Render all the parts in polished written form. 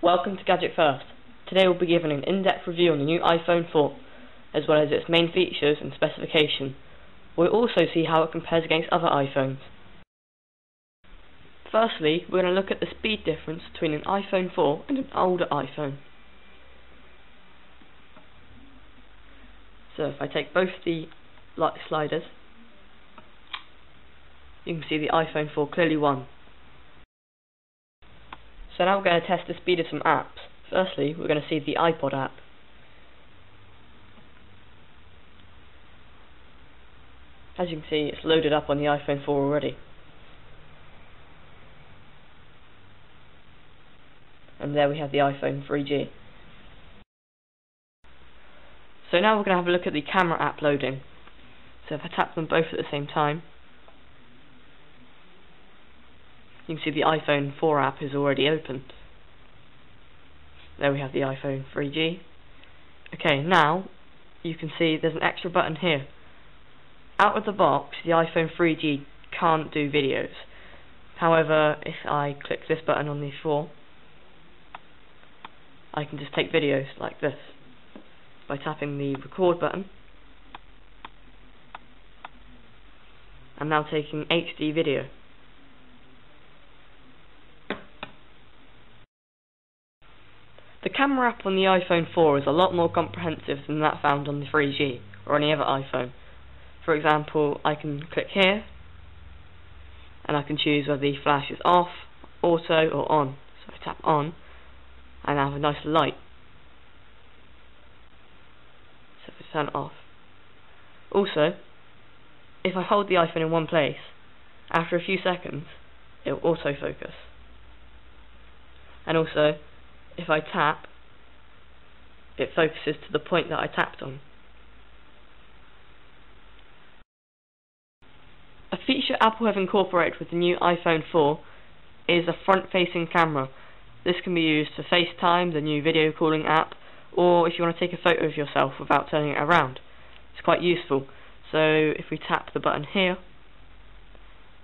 Welcome to Gadget First. Today we'll be giving an in-depth review on the new iPhone 4, as well as its main features and specification. We'll also see how it compares against other iPhones. Firstly, we're going to look at the speed difference between an iPhone 4 and an older iPhone. So if I take both the light sliders, you can see the iPhone 4 clearly won. So now we're going to test the speed of some apps. Firstly, we're going to see the iPod app. As you can see, it's loaded up on the iPhone 4 already. And there we have the iPhone 3G. So now we're going to have a look at the camera app loading. So if I tap them both at the same time, you can see the iPhone 4 app is already open. There we have the iPhone 3G. Okay, now you can see there's an extra button here. Out of the box, the iPhone 3G can't do videos. However, if I click this button on the 4, I can just take videos like this by tapping the record button. I'm now taking HD video. The camera app on the iPhone 4 is a lot more comprehensive than that found on the 3G or any other iPhone. For example, I can click here and I can choose whether the flash is off, auto or on. So I tap on and I have a nice light. So if I turn it off. Also, if I hold the iPhone in one place, after a few seconds it will autofocus. And also, if I tap, it focuses to the point that I tapped on. A feature Apple have incorporated with the new iPhone 4 is a front-facing camera. This can be used for FaceTime, the new video calling app, or if you want to take a photo of yourself without turning it around. It's quite useful. So if we tap the button here,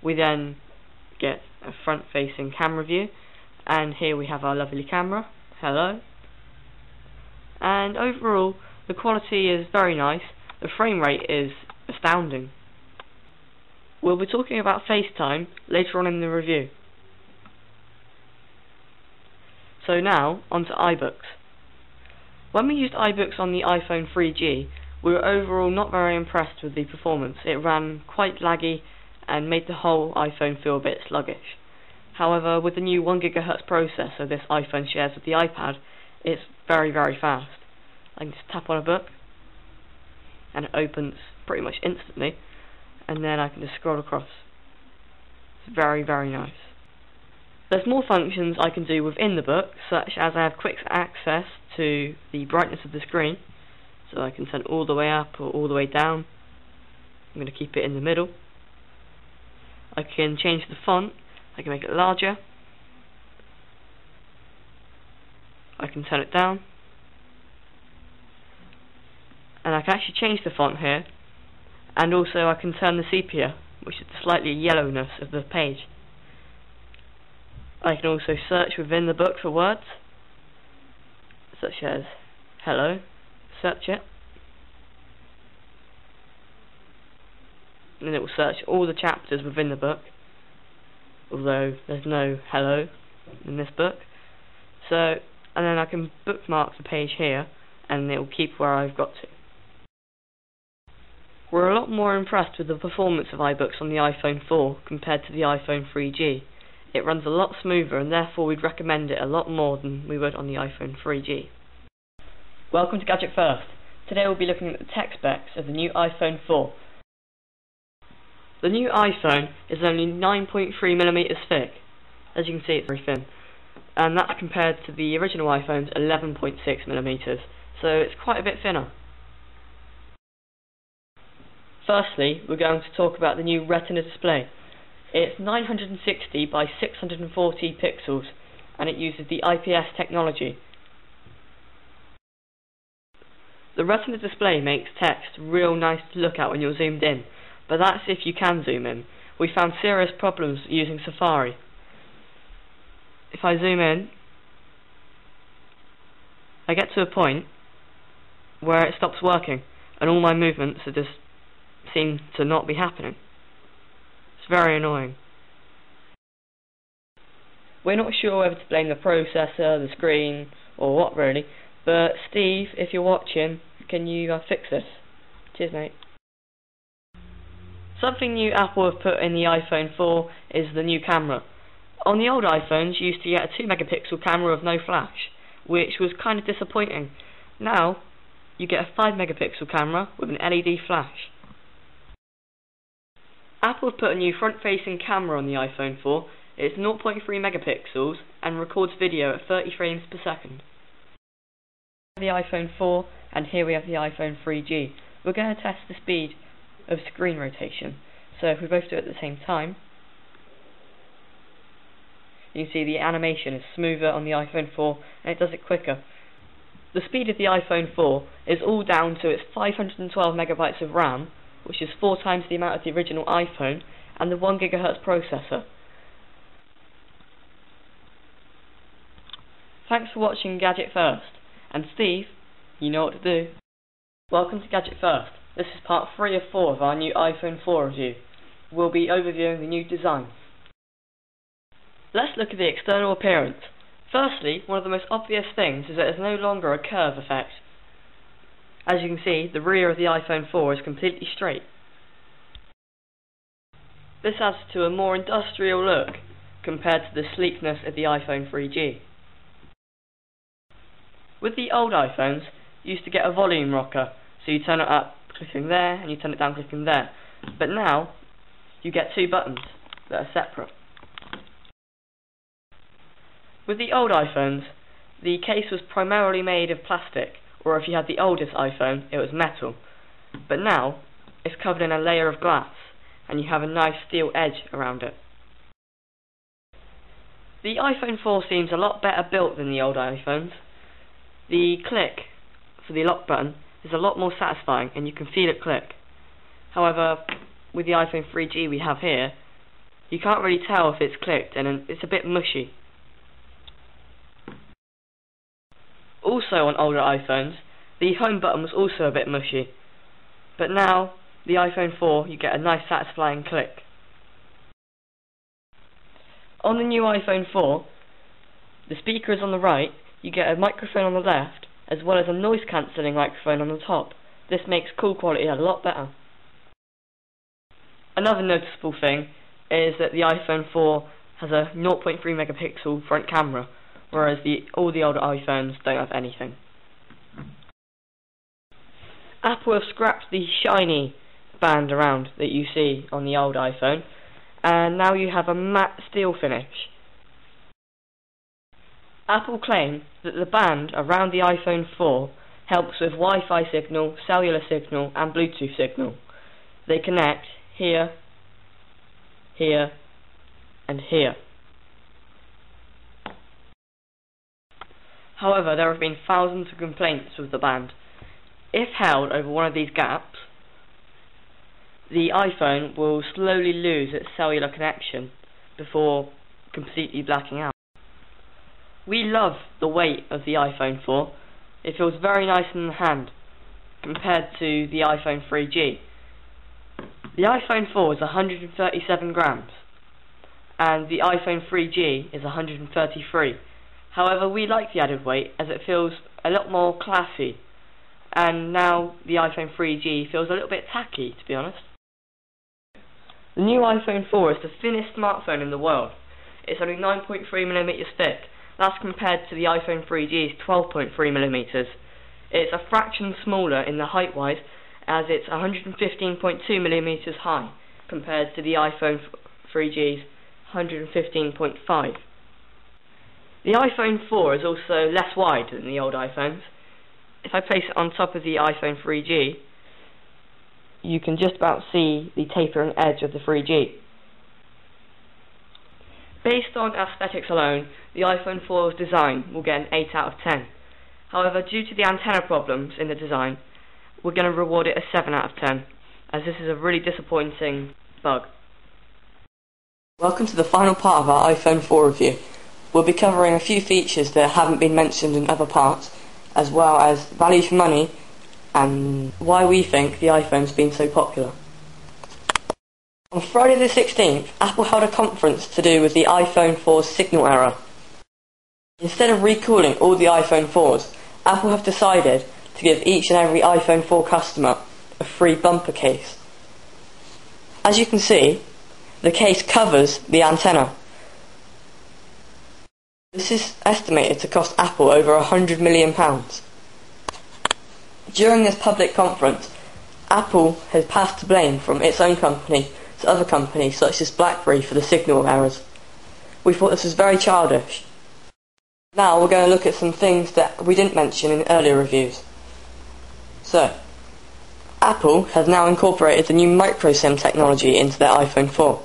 we then get a front-facing camera view, and here we have our lovely camera. Hello. And overall, the quality is very nice. The frame rate is astounding. We'll be talking about FaceTime later on in the review. So now, on to iBooks. When we used iBooks on the iPhone 3G, we were overall not very impressed with the performance. It ran quite laggy and made the whole iPhone feel a bit sluggish. However, with the new 1 GHz processor this iPhone shares with the iPad, it's very, very fast. I can just tap on a book and it opens pretty much instantly, and then I can just scroll across. It's very, very nice. There's more functions I can do within the book, such as I have quick access to the brightness of the screen, so I can turn all the way up or all the way down. I'm going to keep it in the middle. I can change the font. I can make it larger. I can turn it down. And I can actually change the font here. And also I can turn the sepia, which is the slightly yellowness of the page. I can also search within the book for words, such as hello. Search it. And then it will search all the chapters within the book, although there's no hello in this book. So, and then I can bookmark the page here, and it will keep where I've got to. We're a lot more impressed with the performance of iBooks on the iPhone 4 compared to the iPhone 3G. It runs a lot smoother, and therefore we'd recommend it a lot more than we would on the iPhone 3G. Welcome to Gadget First. Today we'll be looking at the tech specs of the new iPhone 4. The new iPhone is only 9.3mm thick. As you can see, it's very thin. And that's compared to the original iPhone's 11.6mm, so it's quite a bit thinner. Firstly, we're going to talk about the new Retina display. It's 960 by 640 pixels, and it uses the IPS technology. The Retina display makes text real nice to look at when you're zoomed in, but that's if you can zoom in. We found serious problems using Safari. If I zoom in, I get to a point where it stops working and all my movements are just seem to not be happening. It's very annoying. We're not sure whether to blame the processor, the screen, or what really, but Steve, if you're watching, can you fix this? Cheers, mate. Something new Apple have put in the iPhone 4 is the new camera. On the old iPhones, you used to get a 2 megapixel camera with no flash, which was kind of disappointing. Now, you get a 5 megapixel camera with an LED flash. Apple have put a new front-facing camera on the iPhone 4. It's 0.3 megapixels and records video at 30 frames per second. The iPhone 4, and here we have the iPhone 3G. We're going to test the speed of screen rotation. So if we both do it at the same time, you can see the animation is smoother on the iPhone 4 and it does it quicker. The speed of the iPhone 4 is all down to its 512 megabytes of RAM, which is 4 times the amount of the original iPhone, and the 1 GHz processor. Thanks for watching Gadget First, and Steve, you know what to do. Welcome to Gadget First. This is part 3 of 4 of our new iPhone 4 review. We'll be overviewing the new design. Let's look at the external appearance. Firstly, one of the most obvious things is that there's no longer a curve effect. As you can see, the rear of the iPhone 4 is completely straight. This adds to a more industrial look compared to the sleekness of the iPhone 3G. With the old iPhones, you used to get a volume rocker, so you turn it up clicking there and you turn it down clicking there. But now, you get 2 buttons that are separate. With the old iPhones, the case was primarily made of plastic, or if you had the oldest iPhone, it was metal. But now, it's covered in a layer of glass, and you have a nice steel edge around it. The iPhone 4 seems a lot better built than the old iPhones. The click for the lock button is a lot more satisfying, and you can feel it click. However, with the iPhone 3G we have here, you can't really tell if it's clicked, and it's a bit mushy. Also on older iPhones, the home button was also a bit mushy, but now, the iPhone 4, you get a nice satisfying click. On the new iPhone 4, the speaker is on the right, you get a microphone on the left, as well as a noise cancelling microphone on the top. This makes call quality a lot better. Another noticeable thing is that the iPhone 4 has a 0.3 megapixel front camera, whereas all the older iPhones don't have anything. Apple have scrapped the shiny band around that you see on the old iPhone, and now you have a matte steel finish. Apple claim that the band around the iPhone 4 helps with Wi-Fi signal, cellular signal and Bluetooth signal. They connect here, here and here. However, there have been thousands of complaints with the band. If held over one of these gaps, the iPhone will slowly lose its cellular connection before completely blacking out. We love the weight of the iPhone 4. It feels very nice in the hand compared to the iPhone 3G. The iPhone 4 is 137 grams and the iPhone 3G is 133. However, we like the added weight as it feels a lot more classy, and now the iPhone 3G feels a little bit tacky, to be honest. The new iPhone 4 is the thinnest smartphone in the world. It's only 9.3mm thick. That's compared to the iPhone 3G's 12.3mm. It's a fraction smaller in the height-wise, as it's 115.2mm high, compared to the iPhone 3G's 115.5. The iPhone 4 is also less wide than the old iPhones. If I place it on top of the iPhone 3G, you can just about see the tapering edge of the 3G. Based on aesthetics alone, the iPhone 4's design will get an 8 out of 10. However, due to the antenna problems in the design, we're going to reward it a 7 out of 10, as this is a really disappointing bug. Welcome to the final part of our iPhone 4 review. We'll be covering a few features that haven't been mentioned in other parts, as well as value for money and why we think the iPhone's been so popular. On Friday the 16th, Apple held a conference to do with the iPhone 4's signal error. Instead of recalling all the iPhone 4s, Apple have decided to give each and every iPhone 4 customer a free bumper case. As you can see, the case covers the antenna. This is estimated to cost Apple over £100 million. During this public conference, Apple has passed the blame from its own company to other companies such as BlackBerry for the signal errors. We thought this was very childish. Now we're going to look at some things that we didn't mention in earlier reviews. So, Apple has now incorporated the new micro SIM technology into their iPhone 4.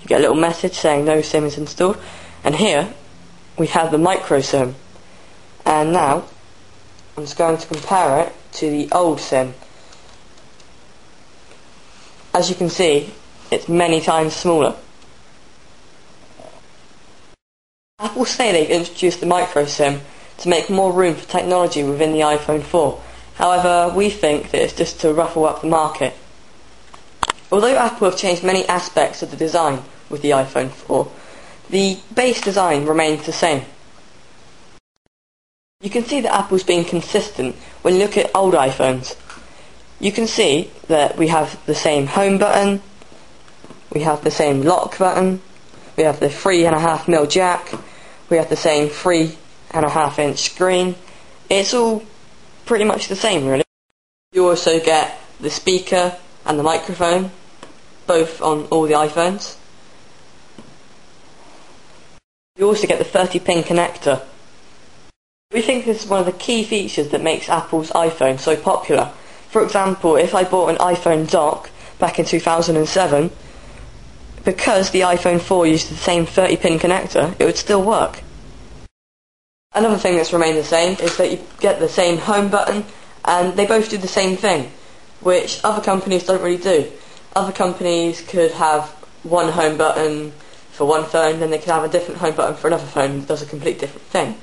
You get a little message saying no SIM is installed, and here we have the micro SIM. And now I'm just going to compare it to the old SIM. As you can see, it's many times smaller. Apple say they've introduced the micro SIM to make more room for technology within the iPhone 4. However, we think that it's just to ruffle up the market. Although Apple have changed many aspects of the design with the iPhone 4, the base design remains the same. You can see that Apple's been consistent when you look at old iPhones. You can see that we have the same home button, we have the same lock button, we have the 3.5mm jack, we have the same 3.5-inch screen. It's all pretty much the same, really. You also get the speaker and the microphone, both on all the iPhones. You also get the 30-pin connector. We think this is one of the key features that makes Apple's iPhone so popular. For example, if I bought an iPhone dock back in 2007, because the iPhone 4 used the same 30-pin connector, it would still work. Another thing that's remained the same is that you get the same home button, and they both do the same thing, which other companies don't really do. Other companies could have one home button for one phone, then they could have a different home button for another phone that does a completely different thing.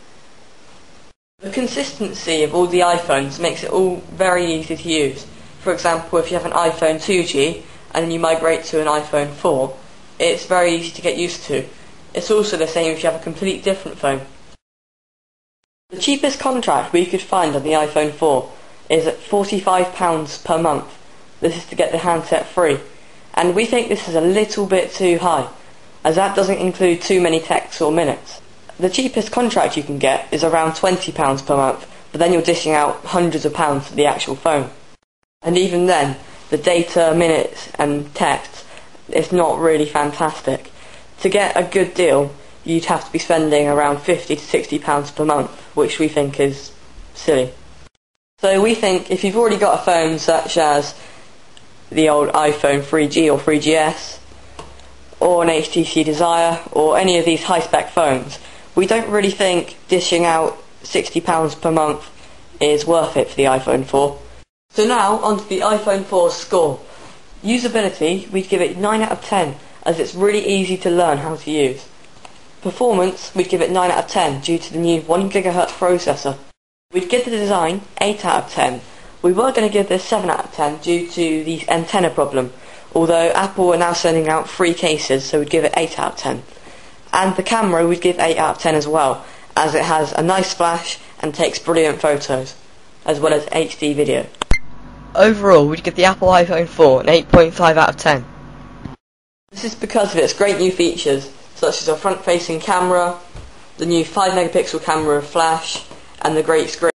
The consistency of all the iPhones makes it all very easy to use. For example, if you have an iPhone 2G and then you migrate to an iPhone 4, it's very easy to get used to. It's also the same if you have a completely different phone. The cheapest contract we could find on the iPhone 4 is at £45 per month. This is to get the handset free. And we think this is a little bit too high, as that doesn't include too many texts or minutes. The cheapest contract you can get is around £20 per month, but then you're dishing out hundreds of pounds for the actual phone. And even then, the data, minutes and texts, it's not really fantastic. To get a good deal, you'd have to be spending around £50 to £60 per month, which we think is silly. So we think if you've already got a phone such as the old iPhone 3G or 3GS, or an HTC Desire, or any of these high-spec phones, we don't really think dishing out £60 per month is worth it for the iPhone 4. So now, onto the iPhone 4's score. Usability, we'd give it 9 out of 10, as it's really easy to learn how to use. Performance, we'd give it 9 out of 10 due to the new 1GHz processor. We'd give the design 8 out of 10. We were going to give this 7 out of 10 due to the antenna problem, although Apple are now sending out free cases, so we'd give it 8 out of 10. And the camera we'd give 8 out of 10 as well, as it has a nice flash and takes brilliant photos, as well as HD video. Overall, we'd give the Apple iPhone 4 an 8.5 out of 10. This is because of its great new features, such as a front-facing camera, the new 5-megapixel camera with flash, and the great screen.